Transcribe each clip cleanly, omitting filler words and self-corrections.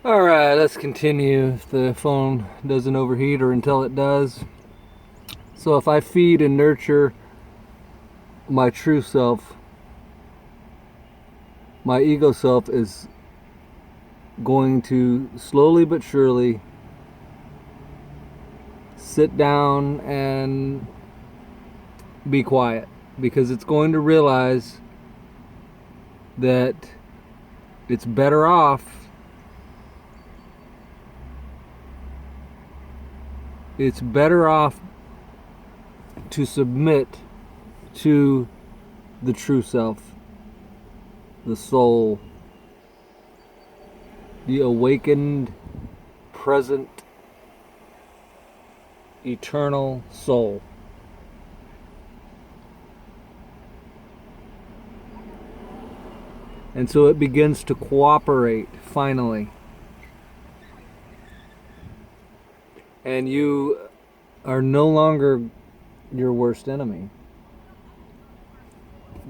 Alright, let's continue if the phone doesn't overheat or until it does. So if I feed and nurture my true self, my ego self is going to slowly but surely sit down and be quiet, because it's going to realize that it's better off to submit to the true self, the soul, the awakened, present, eternal soul. And so it begins to cooperate finally. And you are no longer your worst enemy.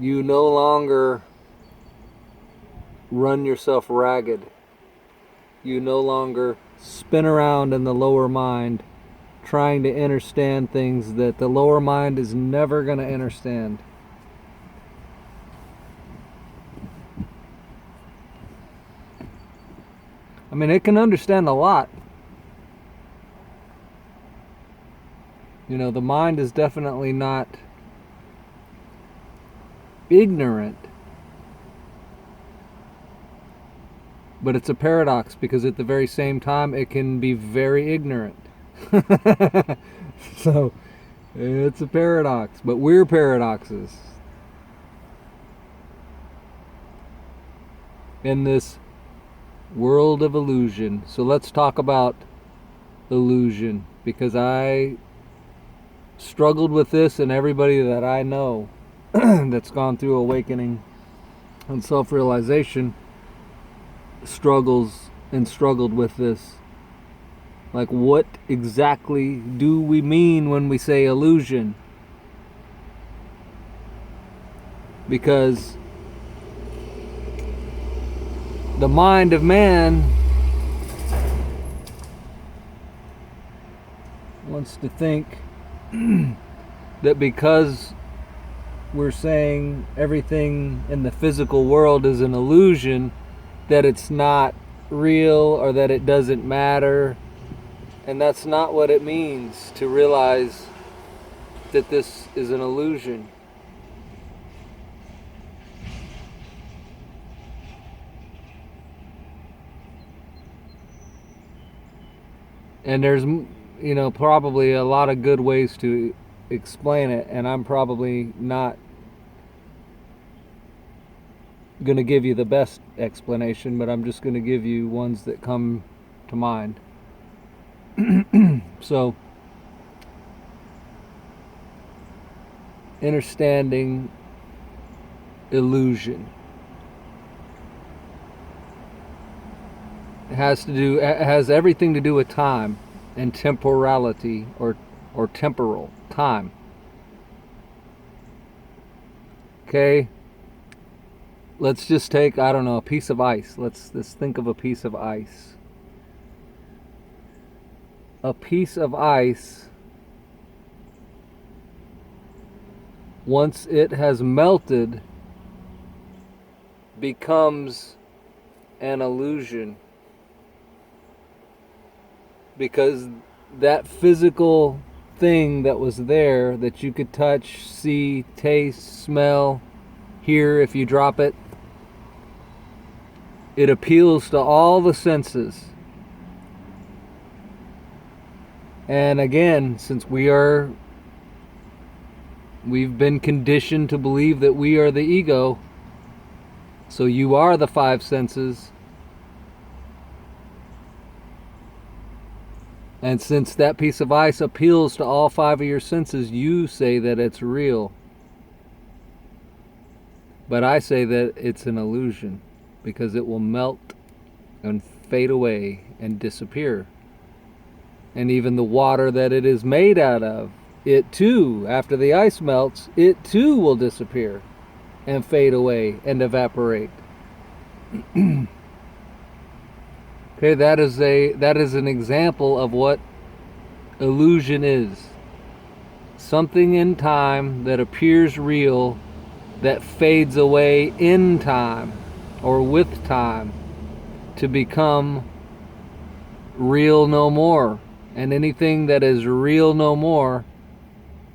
You no longer run yourself ragged. You no longer spin around in the lower mind trying to understand things that the lower mind is never going to understand. I mean, it can understand a lot. You know, the mind is definitely not ignorant. But it's a paradox, because at the very same time it can be very ignorant. So it's a paradox, but we're paradoxes in this world of illusion. So let's talk about illusion, because I struggled with this, and everybody that I know that's gone through awakening and self-realization struggled with this. Like, what exactly do we mean when we say illusion? Because the mind of man wants to think that because we're saying everything in the physical world is an illusion, that it's not real, or that it doesn't matter. And that's not what it means to realize that this is an illusion. And there's, probably a lot of good ways to explain it, and I'm probably not going to give you the best explanation, but I'm just going to give you ones that come to mind. So, understanding illusion has everything to do with time and temporality, or temporal time. Okay? Let's just take, I don't know, a piece of ice. Let's think of a piece of ice. A piece of ice, once it has melted, becomes an illusion. Because that physical thing that was there, that you could touch, see, taste, smell, hear if you drop it, it appeals to all the senses. And again, since we've been conditioned to believe that we are the ego, so you are the five senses. And since that piece of ice appeals to all five of your senses, you say that it's real. But I say that it's an illusion, because it will melt and fade away and disappear. And even the water that it is made out of, it too, after the ice melts, it too will disappear and fade away and evaporate. Okay, that is an example of what illusion is. Something in time that appears real that fades away in time or with time to become real no more. And anything that is real no more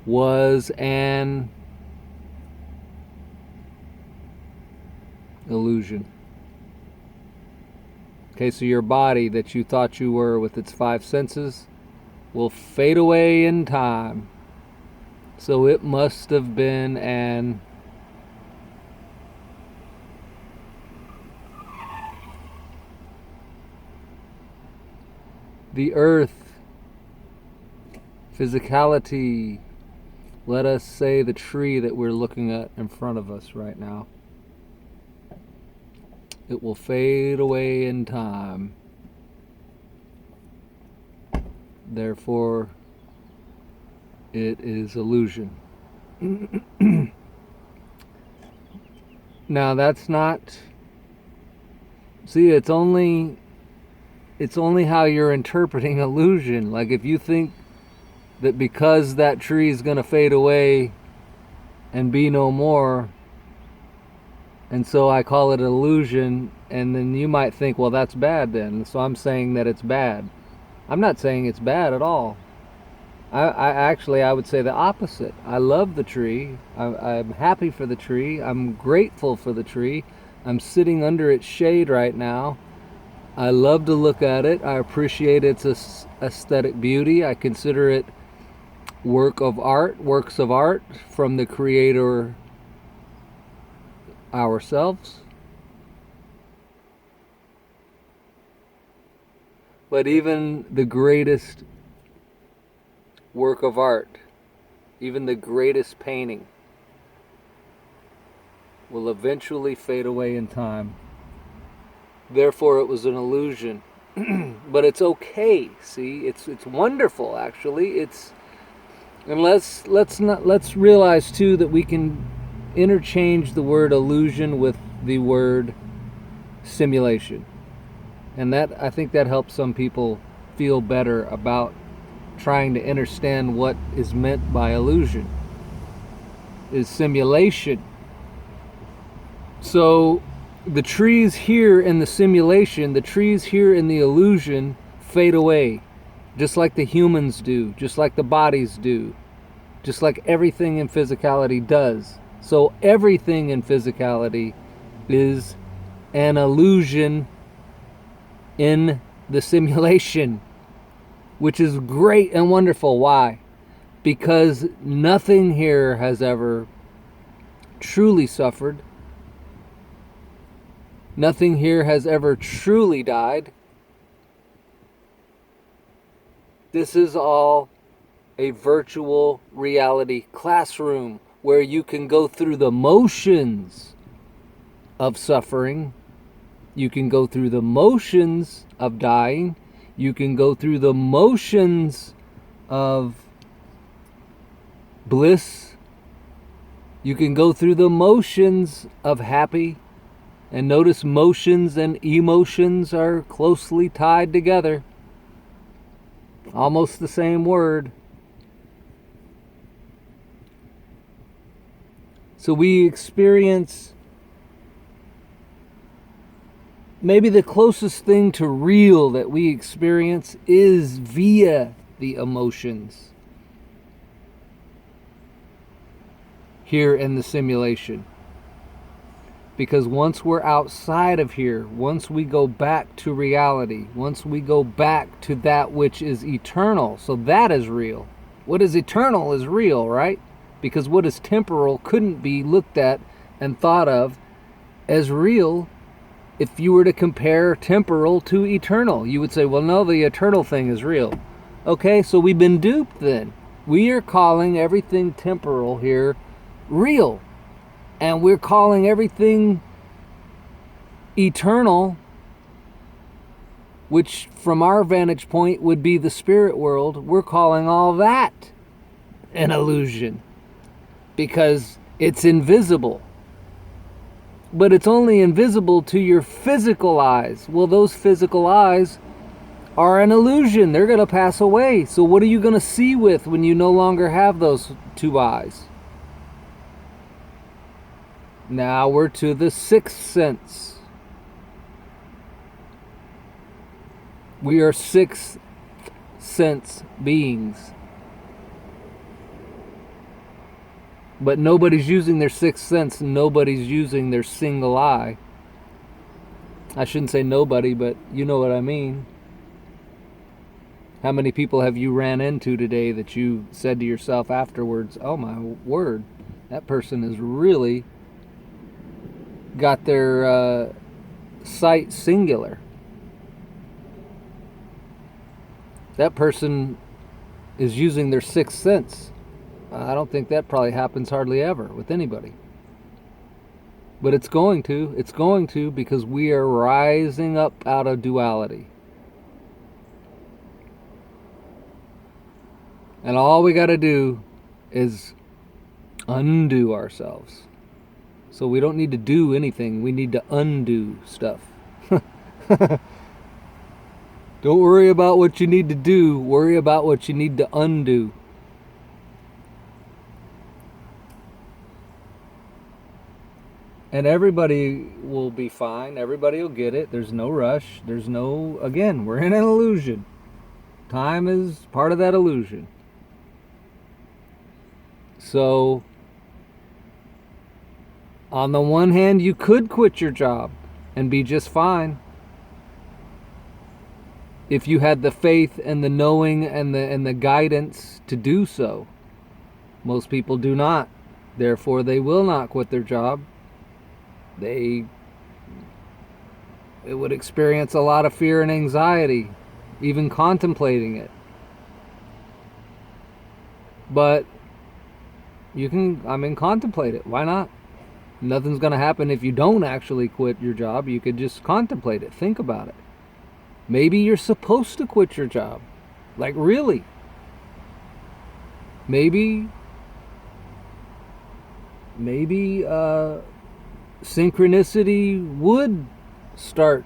was an illusion. Okay, so your body that you thought you were with its five senses will fade away in time. So it must have been an the earth, physicality, let us say the tree that we're looking at in front of us right now. It will fade away in time. Therefore, it is illusion. Now that's not, see, it's only how you're interpreting illusion. Like if you think that because that tree is going to fade away and be no more, and so I call it an illusion, and then you might think, well, that's bad then. So I'm saying that it's bad. I'm not saying it's bad at all. I would say the opposite. I love the tree. I'm happy for the tree. I'm grateful for the tree. I'm sitting under its shade right now. I love to look at it. I appreciate its aesthetic beauty. I consider it works of art from the Creator ourselves. But even the greatest work of art, even the greatest painting, will eventually fade away in time. Therefore, it was an illusion. But it's okay. See, it's wonderful. Actually, let's realize too that we can interchange the word illusion with the word simulation, and that I think that helps some people feel better about trying to understand what is meant by illusion is simulation. So the trees here in the simulation, the trees here in the illusion fade away, just like the humans do, just like the bodies do, just like everything in physicality does. So everything in physicality is an illusion in the simulation, which is great and wonderful. Why? Because nothing here has ever truly suffered. Nothing here has ever truly died. This is all a virtual reality classroom where you can go through the motions of suffering. You can go through the motions of dying. You can go through the motions of bliss. You can go through the motions of happy. And notice motions and emotions are closely tied together. Almost the same word. So we experience, maybe the closest thing to real that we experience is via the emotions here in the simulation. Because once we're outside of here, once we go back to reality, once we go back to that which is eternal, so that is real. What is eternal is real, right? Because what is temporal couldn't be looked at and thought of as real if you were to compare temporal to eternal. You would say, well, no, the eternal thing is real. Okay, so we've been duped then. We are calling everything temporal here real. And we're calling everything eternal, which from our vantage point would be the spirit world, we're calling all that an illusion because it's invisible. but it's only invisible to your physical eyes. Well, those physical eyes are an illusion. They're going to pass away. So what are you going to see with when you no longer have those two eyes? Now we're to the sixth sense. We are sixth sense beings. But nobody's using their sixth sense. Nobody's using their single eye. I shouldn't say nobody, but you know what I mean. How many people have you ran into today that you said to yourself afterwards, oh my word, that person has really got their sight singular. That person is using their sixth sense. I don't think that probably happens hardly ever with anybody. But it's going to. It's going to, because we are rising up out of duality. And all we got to do is undo ourselves. So we don't need to do anything. We need to undo stuff. Don't worry about what you need to do. Worry about what you need to undo. And everybody will be fine. Everybody will get it. There's no rush. There's no, again, we're in an illusion. Time is part of that illusion. So, on the one hand, you could quit your job and be just fine if you had the faith and the knowing and the guidance to do so. Most people do not. Therefore, they will not quit their job. It would experience a lot of fear and anxiety, even contemplating it. But you can, contemplate it. Why not? Nothing's going to happen if you don't actually quit your job. You could just contemplate it. Think about it. Maybe you're supposed to quit your job. Like, really? Maybe synchronicity would start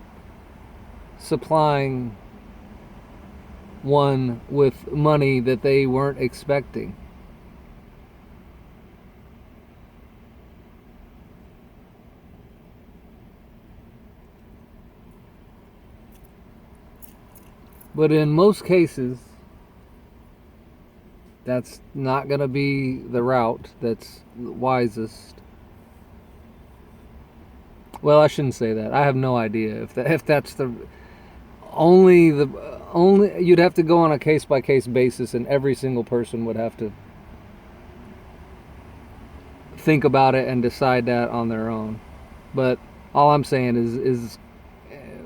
supplying one with money that they weren't expecting. But in most cases, that's not going to be the route that's wisest. Well, I shouldn't say that. I have no idea if that's the only you'd have to go on a case by case basis, and every single person would have to think about it and decide that on their own. But all I'm saying is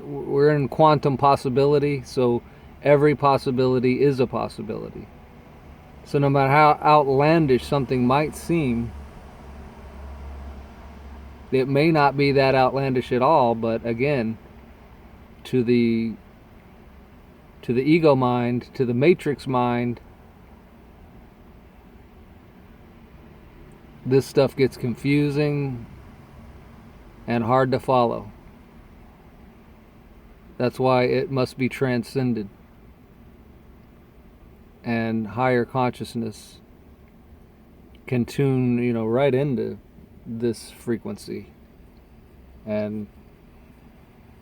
we're in quantum possibility, so every possibility is a possibility. So no matter how outlandish something might seem, it may not be that outlandish at all, but again, to the ego mind, to the matrix mind, this stuff gets confusing and hard to follow. That's why it must be transcended. And higher consciousness can tune, right into this frequency and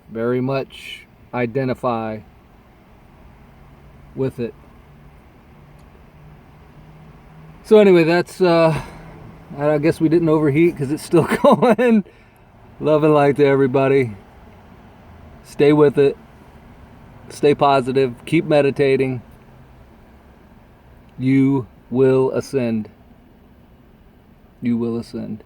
very much identify with it. So anyway, that's I guess we didn't overheat because it's still going. Love and light to everybody. Stay with it. Stay positive. Keep meditating. You will ascend. You will ascend.